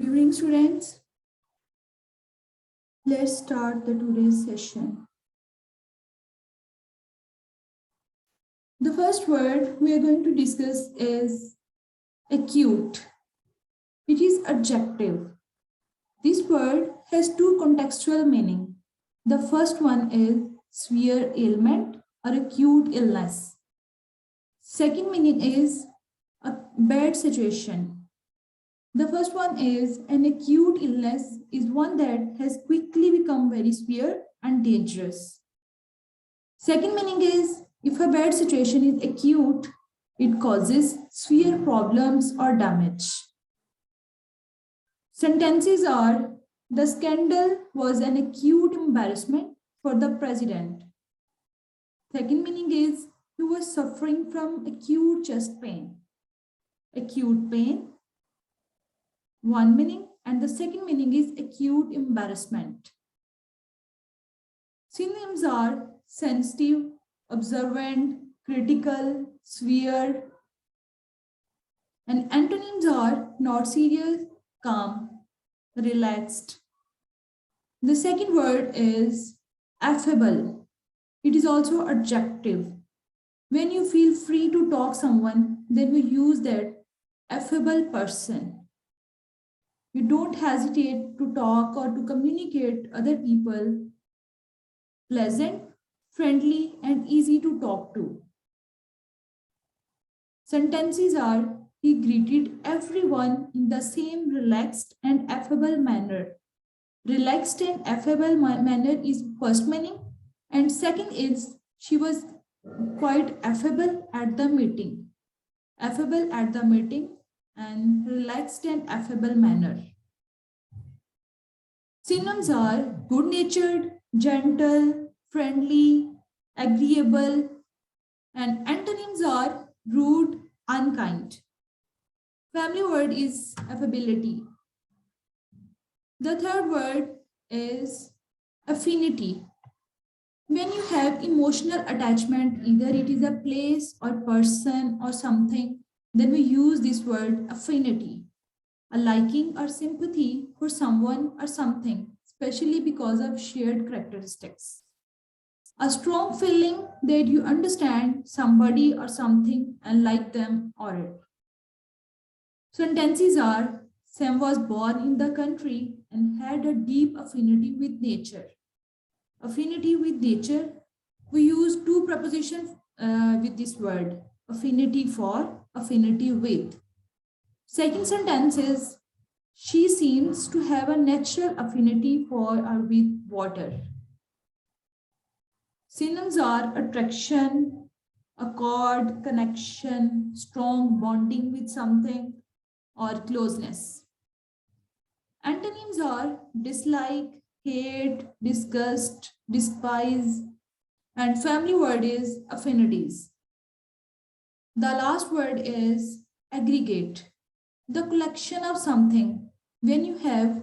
Good evening, students. Let's start the today's session. The first word we are going to discuss is acute. It is adjective. This word has two contextual meanings. The first one is severe ailment or acute illness. Second meaning is a bad situation. The first one is an acute illness is one that has quickly become very severe and dangerous. Second meaning is if a bad situation is acute, it causes severe problems or damage. Sentences are the scandal was an acute embarrassment for the president. Second meaning is he was suffering from acute chest pain. Acute pain, one meaning, and the second meaning is acute embarrassment. Synonyms are sensitive, observant, critical, severe, and antonyms are not serious, calm, relaxed. The second word is affable. It is also adjective. When you feel free to talk someone, then we use that affable person. You don't hesitate to talk or to communicate other people. Pleasant, friendly, and easy to talk to. Sentences are he greeted everyone in the same relaxed and affable manner. Relaxed and affable manner is first meaning, and second is she was quite affable at the meeting. Affable at the meeting and relaxed and affable manner. Synonyms are good-natured, gentle, friendly, agreeable, and antonyms are rude, unkind. Family word is affability. The third word is affinity. When you have emotional attachment, either it is a place or person or something, then we use this word affinity. A liking or sympathy for someone or something, especially because of shared characteristics. A strong feeling that you understand somebody or something and like them or it. Sentences are Sam was born in the country and had a deep affinity with nature. Affinity with nature, we use two prepositions with this word. Affinity for, affinity with. Second sentence is she seems to have a natural affinity for or with water. Synonyms are attraction, accord, connection, strong bonding with something, or closeness. Antonyms are dislike, hate, disgust, despise, and family word is affinities. The last word is aggregate, the collection of something. When you have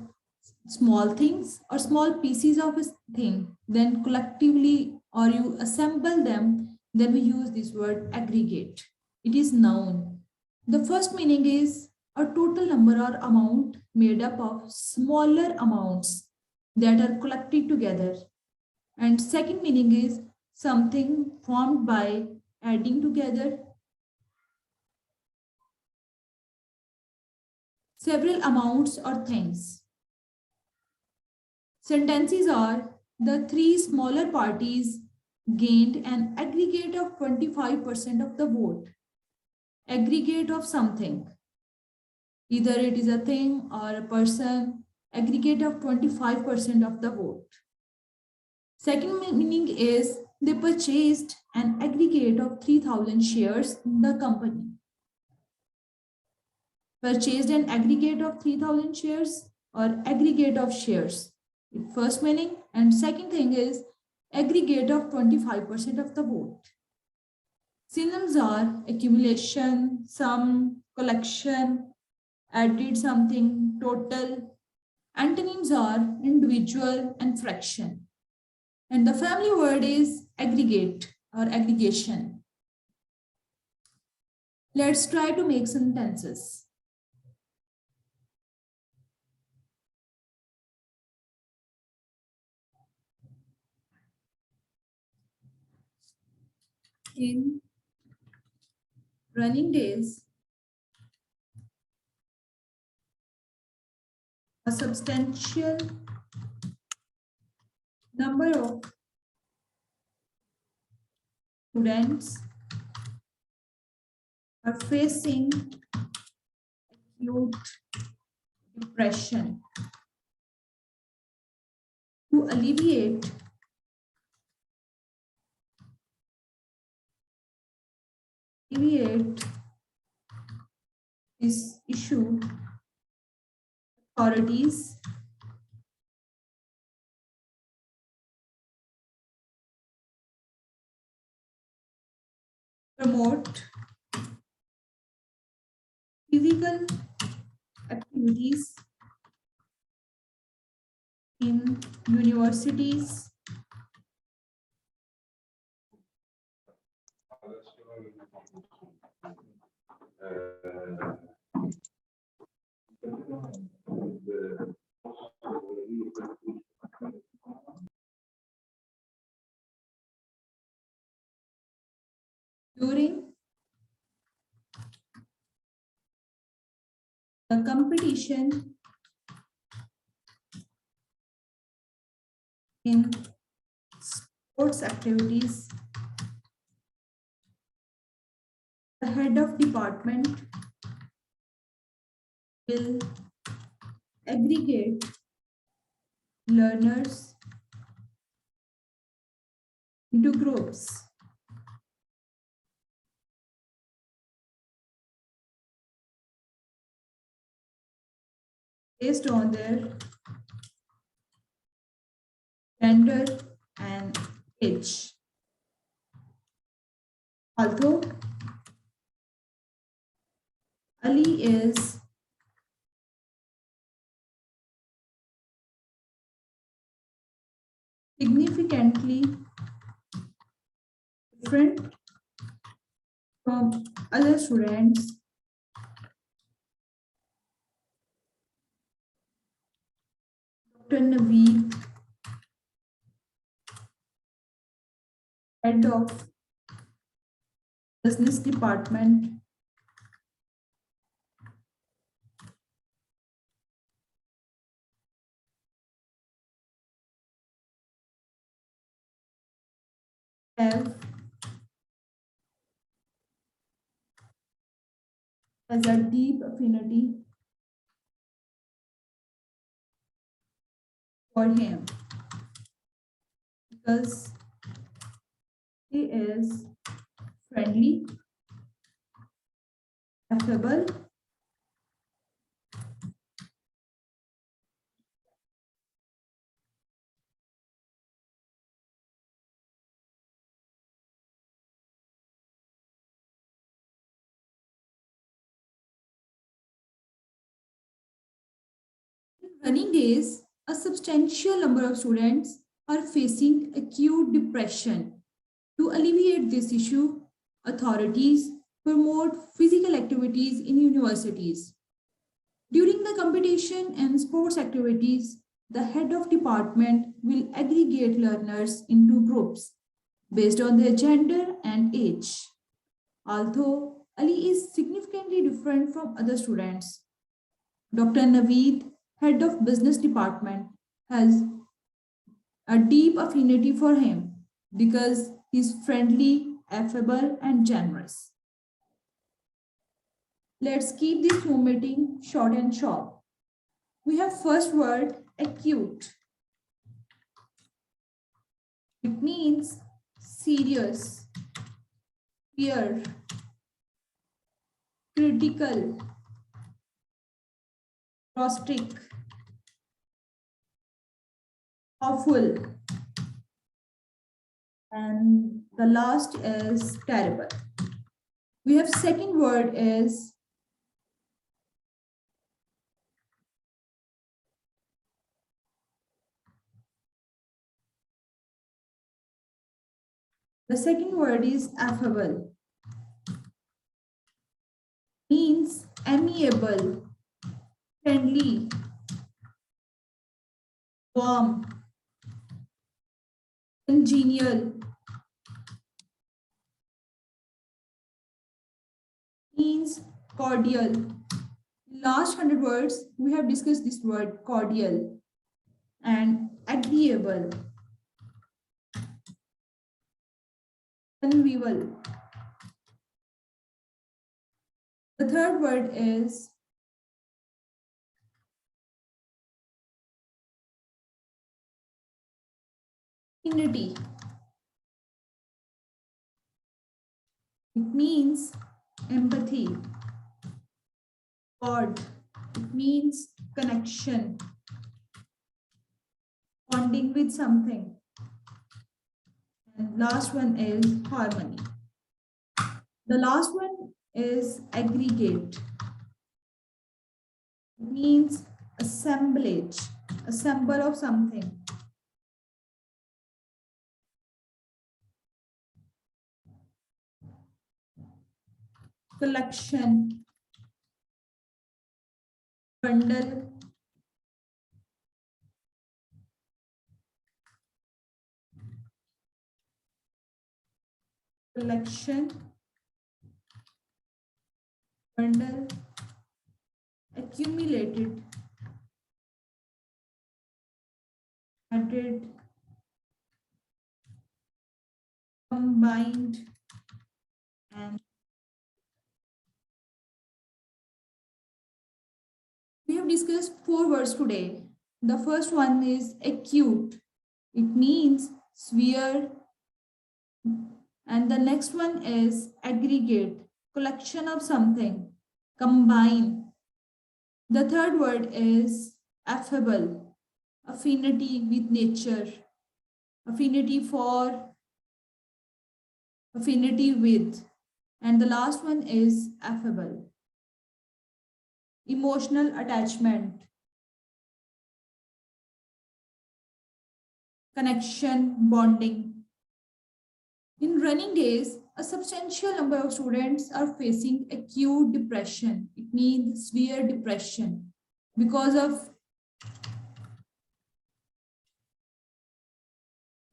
small things or small pieces of a thing, then collectively or you assemble them, then we use this word aggregate. It is noun. The first meaning is a total number or amount made up of smaller amounts that are collected together. And second meaning is something formed by adding together several amounts or things. Sentences are the three smaller parties gained an aggregate of 25% of the vote. Aggregate of something. Either it is a thing or a person. Aggregate of 25% of the vote. Second meaning is they purchased an aggregate of 3,000 shares in the company. Purchased an aggregate of 3,000 shares or aggregate of shares. First meaning, and second thing is aggregate of 25% of the vote. Synonyms are accumulation, sum, collection, added something, total. Antonyms are individual and fraction. And the family word is aggregate or aggregation. Let's try to make sentences. In running days, a substantial number of students are facing acute depression. To alleviate this issue, authorities promote physical activities in universities, during the competition in sports activities. The head of department will aggregate learners into groups based on their gender and age. Although Ali is significantly different from other students, Dr. Naveed, head of business department, have has a deep affinity for him because he is friendly, affable, running days, a substantial number of students are facing acute depression. To alleviate this issue, authorities promote physical activities in universities. During the competition and sports activities, the head of department will aggregate learners into groups based on their gender and age. Although Ali is significantly different from other students, Dr. Naveed, head of business department, has a deep affinity for him because he's friendly, affable, and generous. Let's keep this Zoom meeting short and sharp. We have first word acute. It means serious, severe, critical, caustic, awful, and the last is terrible. We have second word is affable. Means amiable, friendly, warm, congenial, means cordial. Last 100 words, we have discussed this word cordial and agreeable, convivial. The third word is affinity. It means empathy. Cord. It means connection, bonding with something. And last one is harmony. The last one is aggregate. It means assemblage, assemble of something. Collection, bundle, collection, bundle, accumulated, added, combined, and we have discussed 4 words today. The first one is acute. It means sphere. And the next one is aggregate, collection of something, combine. The third word is affable, affinity with nature, affinity for, affinity with. And the last one is affable, emotional attachment, connection, bonding. In running days, a substantial number of students are facing acute depression. It means severe depression because of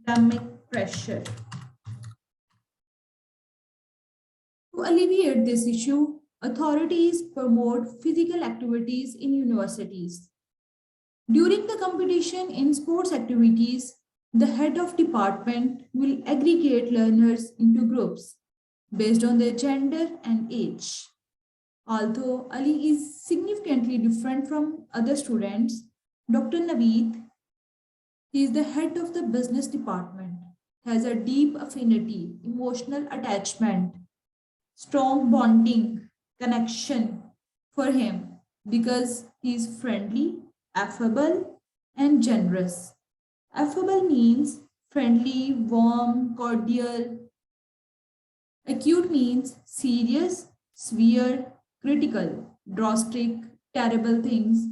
academic pressure. To alleviate this issue, authorities promote physical activities in universities. During the competition in sports activities, the head of department will aggregate learners into groups based on their gender and age. Although Ali is significantly different from other students, Dr. Naveed, he is the head of the business department, has a deep affinity, emotional attachment, strong bonding, connection for him because he is friendly, affable, and generous. Affable means friendly, warm, cordial. Acute means serious, severe, critical, drastic, terrible things.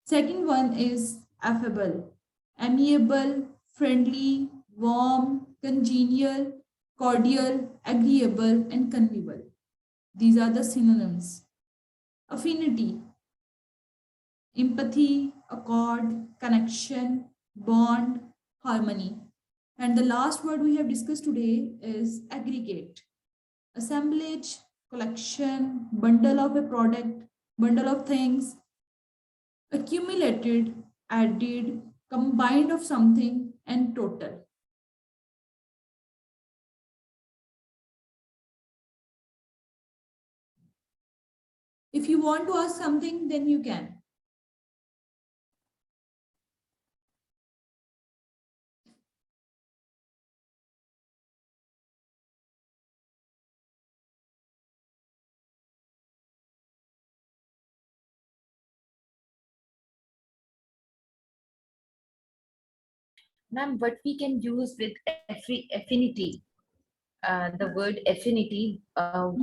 Second one is affable, amiable, friendly, warm, congenial, cordial, agreeable, and convivial. These are the synonyms. Affinity, empathy, accord, connection, bond, harmony. And the last word we have discussed today is aggregate, assemblage, collection, bundle of a product, bundle of things, accumulated, added, combined of something, and total. If you want to ask something, then you can. Ma'am, what we can use with affinity, the word affinity,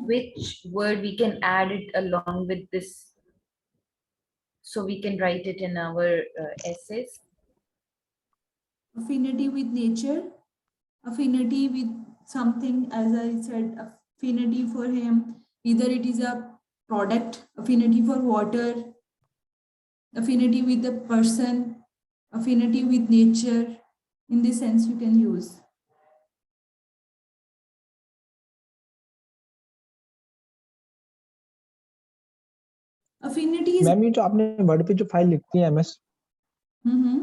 which word we can add it along with this so we can write it in our essays? Affinity with nature, affinity with something, as I said, affinity for him. Either it is a product, affinity for water, affinity with the person, affinity with nature. In this sense, you can use. Affinity is ma'am ये जो आपने word पे जो file लिखती है MS, mm-hmm.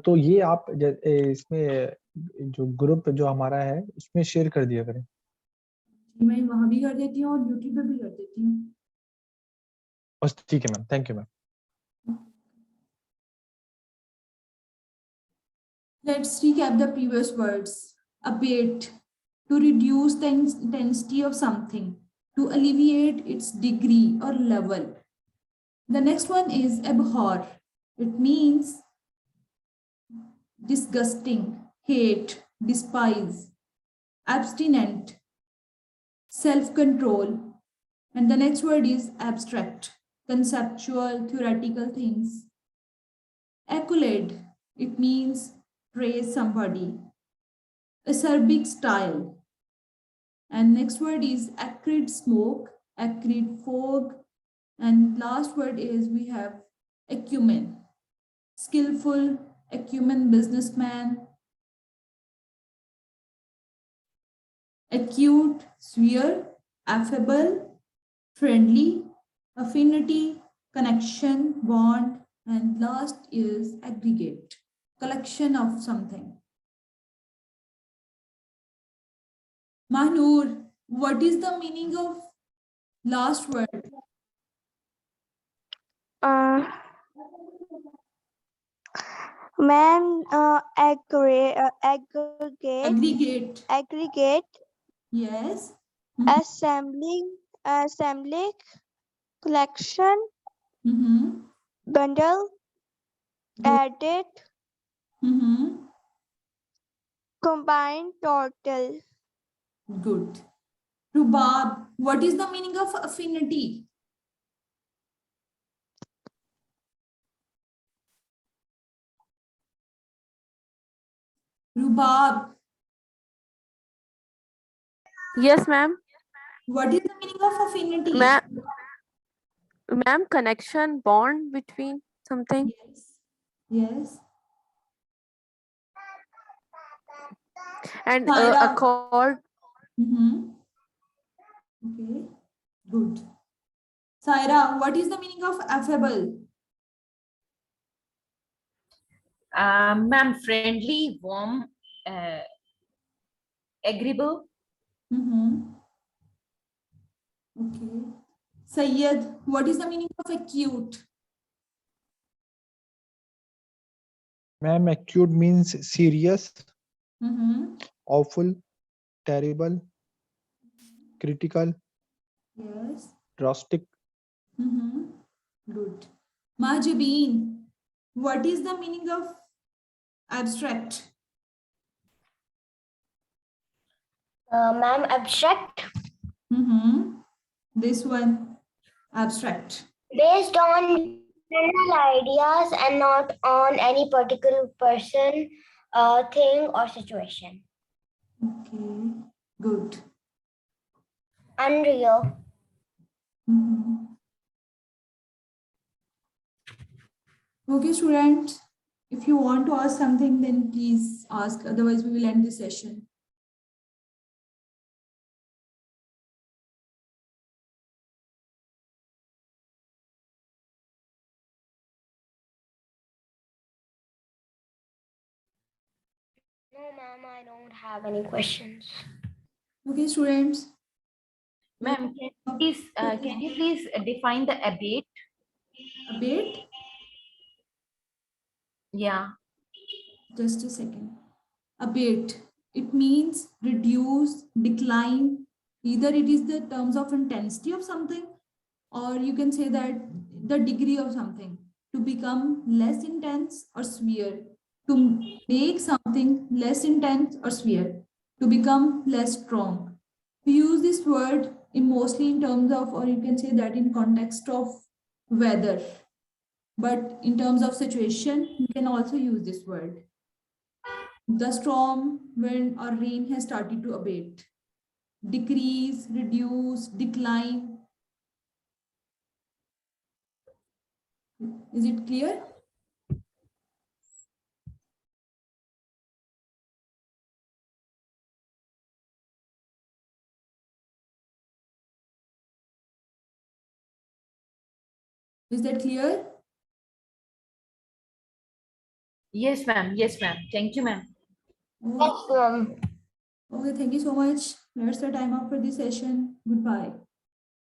तो ये आप इसमें जो ग्रुप जो हमारा है उसमें शेयर कर दिया करें। मैं वहां भी कर देती हूँ और यूट्यूब पे भी कर देती हूँ। बस ठीक है ma'am, thank you ma'am. Let's recap the previous words. Abate, to reduce the intensity of something, to alleviate its degree or level. The next one is abhor. It means disgusting, hate, despise, abstinent, self-control. And the next word is abstract, conceptual, theoretical things. Accolade, it means praise somebody. Acerbic style. And next word is acrid smoke, acrid fog. And last word is we have acumen, skillful, acumen businessman, acute, sphere, affable, friendly, affinity, connection, bond, and last is aggregate, collection of something. Mahnur, what is the meaning of last word? Ma'am, Aggregate. aggregate, Yes. assembling, collection, Mm-hmm. bundle, Good. added, Mm-hmm. combined, total. Good. Rubab, what is the meaning of affinity? Rubab, Yes, ma'am. what is the meaning of affinity? Ma'am, connection, bond between something. Yes. Yes. And Saira. accord. Mm-hmm. Okay. Good. Saira, what is the meaning of affable? Ma'am, friendly, warm, agreeable. Mm-hmm. Okay. Sayyed, what is the meaning of acute? Ma'am acute means serious, Mm-hmm. awful, terrible, critical, Yes. drastic. Mm-hmm. Good. Mahjabeen, what is the meaning of abstract? Ma'am, abstract, Mm-hmm. This one, abstract. based on general ideas and not on any particular person, thing, or situation. Okay, good. Unreal. Mhm. Okay, students, if you want to ask something, then please ask. Otherwise, we will end the session. No, ma'am, I don't have any questions. Okay, students. Ma'am, can you please define the abate? Abate. Yeah. Just a second. Abate. It means reduce, decline. Either it is the terms of intensity of something, or you can say that the degree of something to become less intense or severe, to make something less intense or severe, to become less strong. We use this word in mostly in terms of, or you can say that in context of weather. But in terms of situation, you can also use this word. The storm, wind, or rain has started to abate. Decrease, reduce, decline. Is it clear? Is that clear? Yes, ma'am. Yes, ma'am. Thank you, ma'am. Oh, Yes, ma'am. okay, thank you so much. That's the time up for this session. Goodbye.